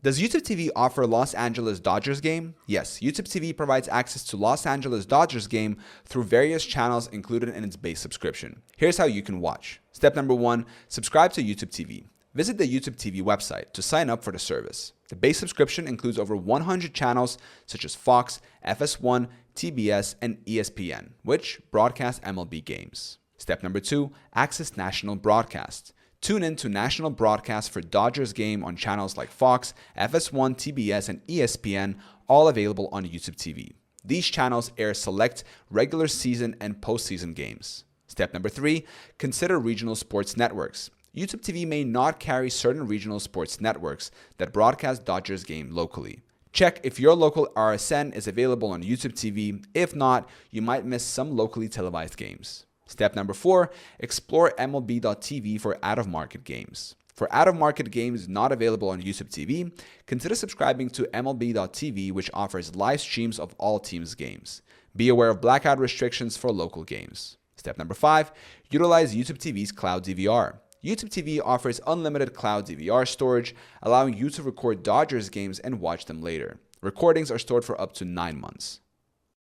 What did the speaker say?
Does YouTube TV offer Los Angeles Dodgers game? Yes, YouTube TV provides access to Los Angeles Dodgers game through various channels included in its base subscription. Here's how you can watch. Step number 1, subscribe to YouTube TV. Visit the YouTube TV website to sign up for the service. The base subscription includes over 100 channels such as Fox, FS1, TBS, and ESPN, which broadcast MLB games. Step number 2, access national broadcast. Tune in to national broadcasts for Dodgers game on channels like Fox, FS1, TBS, and ESPN, all available on YouTube TV. These channels air select regular season and postseason games. Step number 3, consider regional sports networks. YouTube TV may not carry certain regional sports networks that broadcast Dodgers game locally. Check if your local RSN is available on YouTube TV. If not, you might miss some locally televised games. Step number 4, explore MLB.tv for out-of-market games. For out-of-market games not available on YouTube TV, consider subscribing to MLB.tv, which offers live streams of all teams' games. Be aware of blackout restrictions for local games. Step number 5, utilize YouTube TV's Cloud DVR. YouTube TV offers unlimited cloud DVR storage, allowing you to record Dodgers games and watch them later. Recordings are stored for up to 9 months.